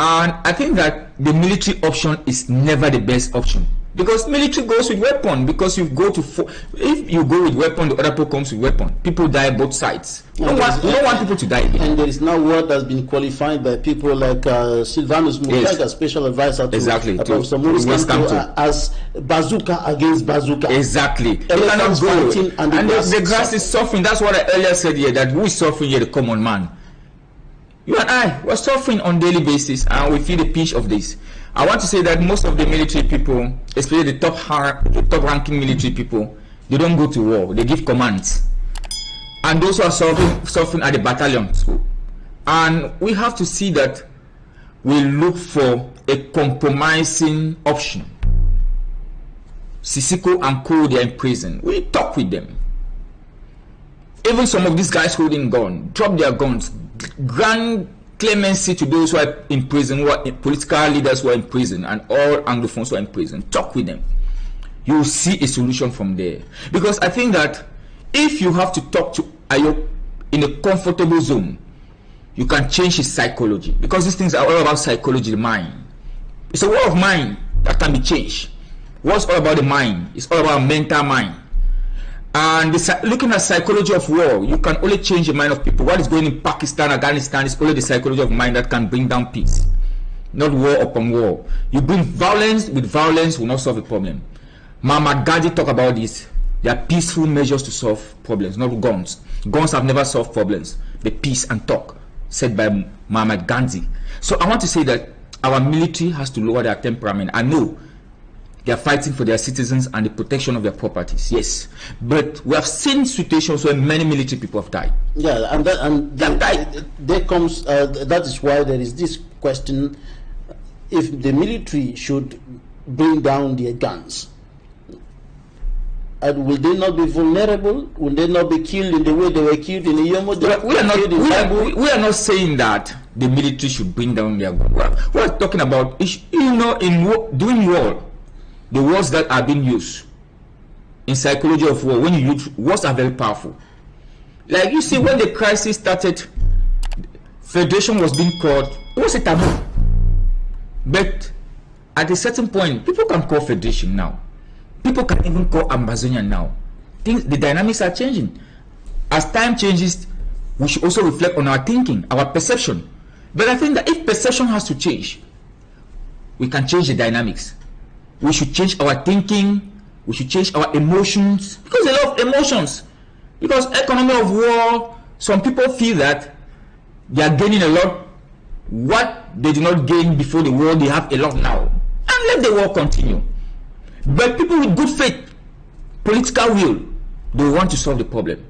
And I think that the military option is never the best option, because military goes with weapon. Because you go to if you go with weapon, the other people comes with weapon. People die both sides. We don't want people to die again. And there is now word that's been qualified by people like Sylvanus Mukaga, special advisor to Professor Maurice Kamto, as bazooka against bazooka. Exactly. You cannot go. And the grass is suffering. That's what I earlier said here, that who is suffering here? The common man. You and I, we're suffering on daily basis, and we feel the pinch of this. I want to say that most of the military people, especially the top ranking military people, they don't go to war. They give commands. And those who are suffering at the battalion school. And we have to see that we look for a compromising option. Sisiko and Co, they are in prison. We talk with them. Even some of these guys holding guns, drop their guns, grant clemency to those who are in prison, who are political leaders who are in prison, and all Anglophones who are in prison. Talk with them. You will see a solution from there. Because I think that if you have to talk to Ayok in a comfortable zone, you can change his psychology. Because these things are all about psychology, the mind. It's a war of mind that can be changed. What's all about the mind? It's all about mental mind. And looking at psychology of war, you can only change the mind of people. What is going in Pakistan, Afghanistan is only the psychology of mind that can bring down peace, not war upon war. You bring violence with violence will not solve the problem. Mahatma Gandhi talk about this. There are peaceful measures to solve problems, not guns. Guns have never solved problems. The peace and talk, said by Mahatma Gandhi. So I want to say that our military has to lower their temperament. I know they are fighting for their citizens and the protection of their properties, yes. But we have seen situations where many military people have died. Yeah, and there comes, that is why there is this question, if the military should bring down their guns, will they not be vulnerable? Will they not be killed in the way they were killed in the Yomo? We are not saying that the military should bring down their guns. We are talking about, you know, during war, the words that are being used in psychology of war, when you use words, are very powerful. Like you see, when the crisis started, federation was being called, it was a taboo. But at a certain point, people can call federation now. People can even call Ambazonia now. The dynamics are changing. As time changes, we should also reflect on our thinking, our perception. But I think that if perception has to change, we can change the dynamics. We should change our thinking. We should change our emotions, because a lot of emotions. Because economy of war, some people feel that they are gaining a lot. What they did not gain before the war, they have a lot now. And let the war continue. But people with good faith, political will, they want to solve the problem.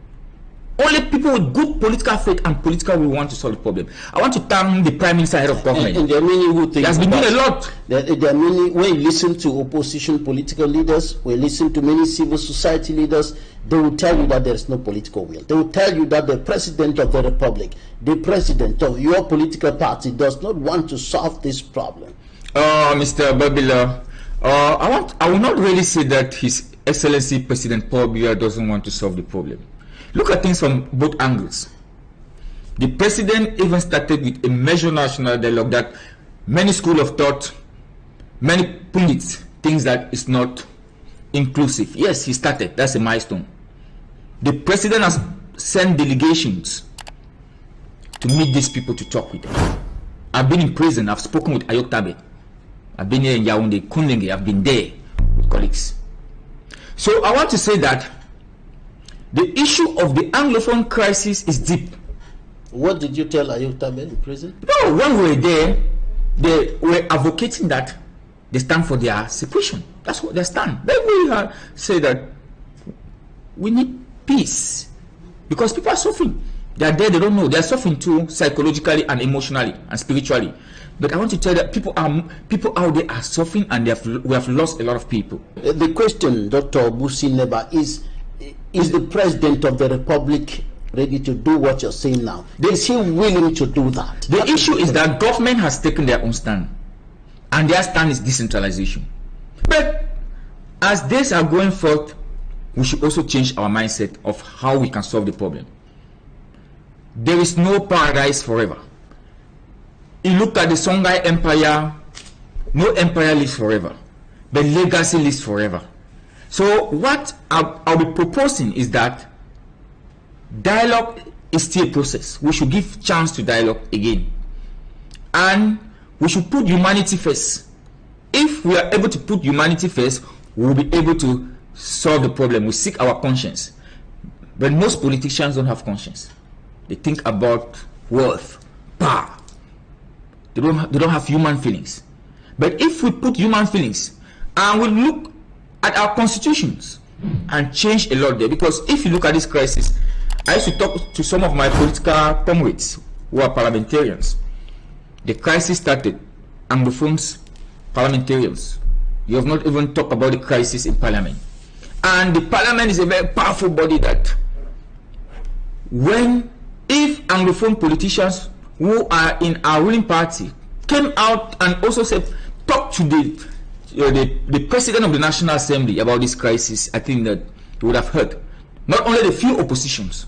Only people with good political faith and political will want to solve the problem. I want to thank the Prime Minister, head of government. And there are many who think he has been doing a lot. There are many, when you listen to opposition political leaders, when you listen to many civil society leaders, they will tell you that there is no political will. They will tell you that the President of the Republic, the President of your political party, does not want to solve this problem. Mr. Babila, I will not really say that His Excellency President Paul Biya doesn't want to solve the problem. Look at things from both angles. The president even started with a major national dialogue that many schools of thought, many pundits thinks that it's not inclusive. Yes, he started. That's a milestone. The president has sent delegations to meet these people, to talk with them. I've been in prison. I've spoken with Ayok Tabe. I've been here in Yaounde, Kunlenge. I've been there with colleagues. So I want to say that the issue of the Anglophone crisis is deep. What did you tell Ayok Tabe in prison? No, when we were there, they were advocating that they stand for their separation. That's what they stand. They will say that we need peace, because people are suffering. They are there, they don't know. They are suffering too, psychologically and emotionally and spiritually. But I want to tell you that people out there are suffering, and we have lost a lot of people. The question, Dr. Busi Neba, is the President of the Republic ready to do what you're saying now? Is he willing to do that? The issue is that government has taken their own stand, and their stand is decentralization. But as days are going forth, we should also change our mindset of how we can solve the problem. There is no paradise forever. you look at the Songhai Empire, no empire lives forever, but legacy lives forever. So what I'll be proposing is that dialogue is still a process. We should give chance to dialogue again. And we should put humanity first. If we are able to put humanity first, we will be able to solve the problem. We seek our conscience. But most politicians don't have conscience. They think about wealth, power. They don't have human feelings. But if we put human feelings and we look at our constitutions and change a lot there, because if you look at this crisis, I used to talk to some of my political comrades who are parliamentarians. The crisis started, Anglophones, parliamentarians. You have not even talked about the crisis in parliament. And the parliament is a very powerful body that if Anglophone politicians who are in our ruling party came out and also said, talk to the president of the National Assembly about this crisis, I think that you would have heard. Not only the few oppositions.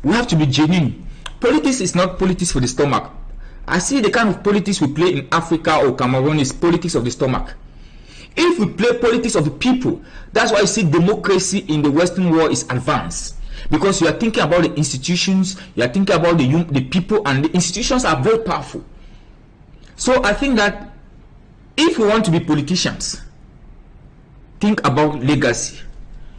We have to be genuine. Politics is not politics for the stomach. I see the kind of politics we play in Africa or Cameroon is politics of the stomach. If we play politics of the people, that's why I see democracy in the Western world is advanced. Because you are thinking about the institutions, you are thinking about the people, and the institutions are very powerful. So I think that if we want to be politicians, think about legacy.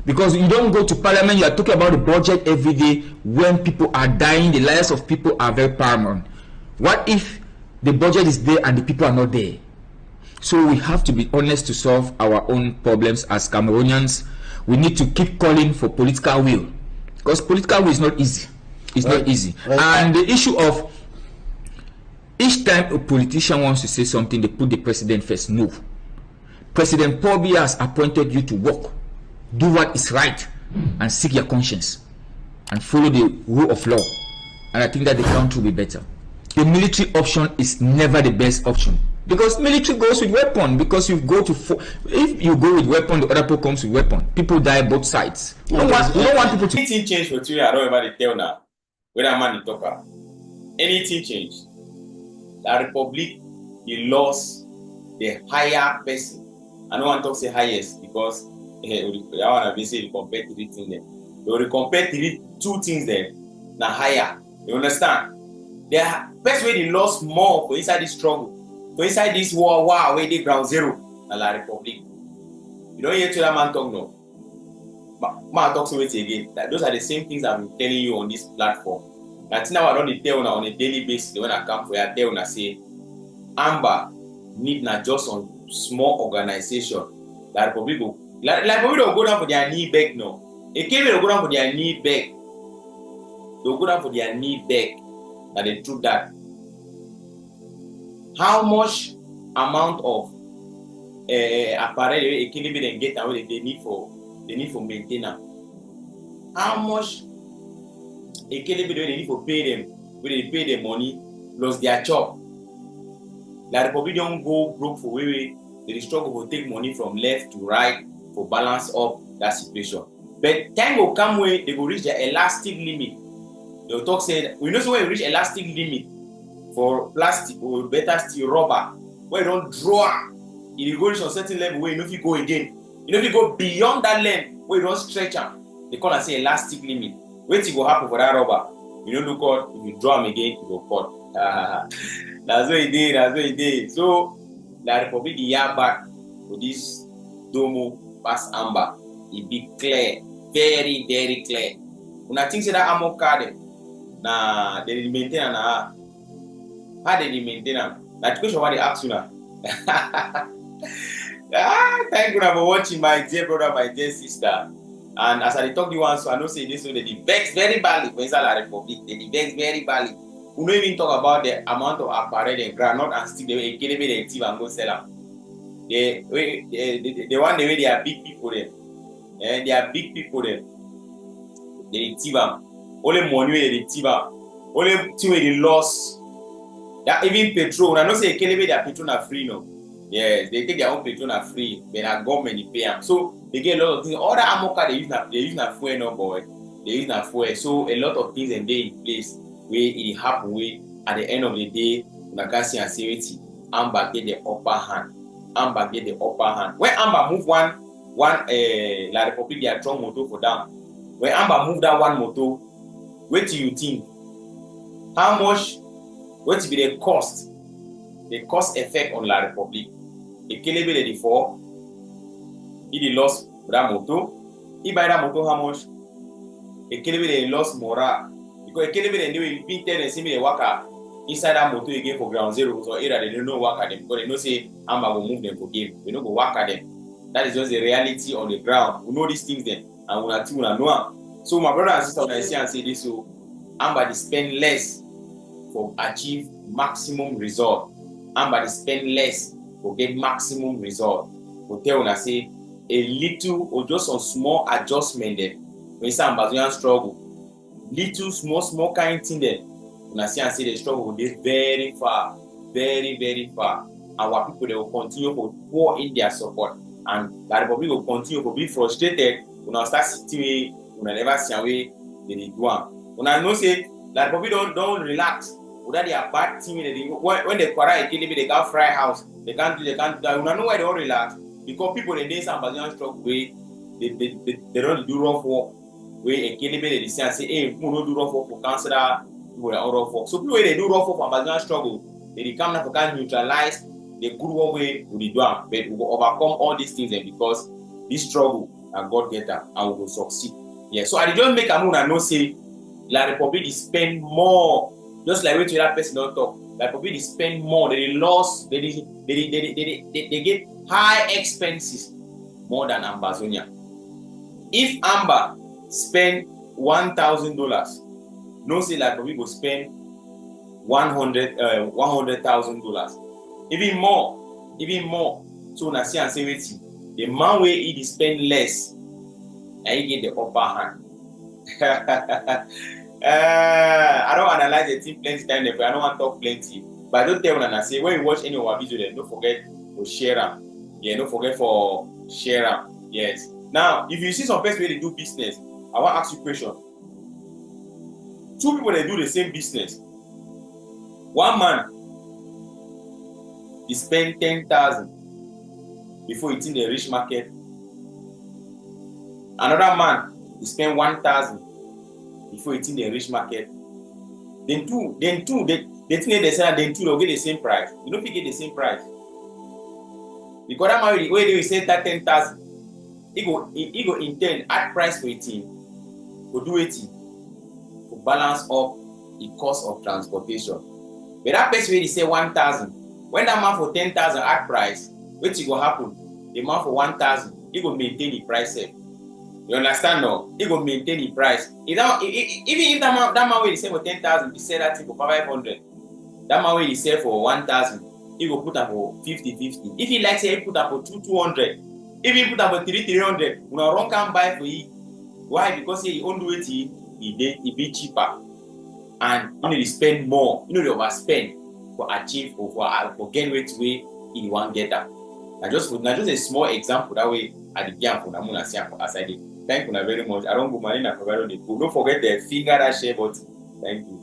Because you don't go to parliament, you are talking about the budget every day when people are dying, the lives of people are very paramount. What if the budget is there and the people are not there? So we have to be honest to solve our own problems as Cameroonians. We need to keep calling for political will. Because political will is not easy. It's not easy. And the issue of each time a politician wants to say something, they put the president first. No. President Paul Biya has appointed you to work. Do what is right and seek your conscience and follow the rule of law. And I think that the country will be better. The military option is never the best option. Because military goes with weapon. Because if you go with weapon, the other people comes with weapon. People die both sides. We don't want people to. Anything change for 2 years, I don't ever tell now. Whether man is talker. Anything change. The Republic, they lost the higher person. I don't want to say highest because I want to say the compare three things there. They will compare two things there. Now higher. You understand? The best way they lost more for inside this struggle. For inside this war where they ground zero in La Republic. You don't hear to that man talk no. But man talks about it again. That those are the same things I've been telling you on this platform. That's now I don't tell on a daily basis. When I come for you, I tell and I say, Amba need not just on small organization. La Republic will go down for their knee back no. It came will go down for their knee back. They'll go down for their knee back. That they do that. How much amount of apparel a killing and get away they need for maintenance? How much a killing they need for pay them when they pay the money plus their job? La Republic don't go broke for way they struggle to take money from left to right for balance up that situation. But time will come where they will reach their elastic limit. They'll talk say we know so when we reach elastic limit for plastic or better still rubber, where you don't draw it goes on certain level where you know if you go again. You know if you go beyond that length where you don't stretch them, they call and say elastic limit. Wait till go happen for that rubber. You know look out, if you draw them again, you go cut. That's what it did. So the Republic the year back for this Domo pass Amber, it be clear, very, very clear. When I think say that ammo card na they maintain na how they maintain them. That question what they ask you now. Thank you for watching my dear brother, my dear sister. And as I talk to you once, so I know say this so they vex very badly for inside the Republic. They vex very badly. We don't even talk about the amount of apparel and granite and stick they get the active and go sell them. The one the way they are big people there. And they are big people there. They active them. Only money they active them. Only thing they lost. That even petrol. I know say Kelebe their petrol are free no. Yes, they take their own petrol are free. But our government pay them. So they get a lot of things. All the ammo car they use na fuel no boy. They use na fuel. So a lot of things and they in place where it happen where at the end of the day, Nakasi and Seweti, Amba get the upper hand. Amba get the upper hand. When Amba move one La Republic, they are strong motor for down. When Amba move that one motor, what do you think? How much? What will be the cost? The cost effect on La Republic? Ekelebe de before, he lost that motor. He buy that motor how much? Ekelebe de lost morale because Ekelebe de do been tell them see me the worker inside that motor again for ground zero. So either they don't know work at them because they know say Amba will move them for game. We don't go work at them. That is just the reality on the ground. We know these things then, and we are know. So my brother and sister, when I see and say this, so Amba they spend less for achieve maximum result. Amba they spend less for get maximum result. We tell when I say a little or just a small adjustment there. When you say Ambazonian struggle, little small kind thing there. When I see and say the struggle will be very far, very far. Our people they will continue to pour in their support. And the Republic will continue to be frustrated when I start sitting when I never see a way they do one. When I know say the Republic don't relax, whether they are bad team when they quarrel again, they got fry house, they can't do that. When I know why they don't relax because people in this Ambazonia struggle way they don't do rough work. Way again they say hey, we don't do rough work for cancer, people are rough work. So people they do rough work for Ambazonia struggle, they come now for can neutralize the good one way we do, but we will overcome all these things because this struggle and God get them and we will succeed. Yeah. So I just make a move and know say La Republic is spend more, just like when that person don't talk. La Republic is spend more. They lost. They get high expenses more than Ambazonia. If Amba spend $1,000, no say La Republic will spend $100,000. Even more. So na see and say waiting. The man where he spend less, and he get the upper hand. I don't analyze the team plenty time, but I don't want to talk plenty. But I don't tell when I say when you watch any of our videos, then don't forget to share them. Yeah, don't forget for share them. Yes. Now, if you see some person where they do business, I want to ask you a question. Two people they do the same business. One man, he spend 10,000 before it's in the rich market. Another man, he spend 1,000 before it's in the rich market. Then two, they think they say then two they'll get the same price. You don't get the same price. Because that man where they say that 10,000, he go intend add price for 18, to do 80, to balance up the cost of transportation. But that person where they say 1,000, when that man for 10,000 add price, what will happen? The man for 1,000, he will maintain the price same. You understand now? He will maintain the price. Even if that man will sell for 10,000, he sell that thing for 500. That man will sell for 1,000, he will put up for 50-50. If he likes it, he put up for 200. If he put up for 300, when a wrong can buy for you. Why? Because he only do it, he be cheaper. And you know they spend more, you know they overspend for achieve or for gain weight way in one get that. Now just a small example that way at the game for Namuna Siam as I did. Thank you very much. I don't go money na provide the food. Don't forget the finger that share button. Thank you.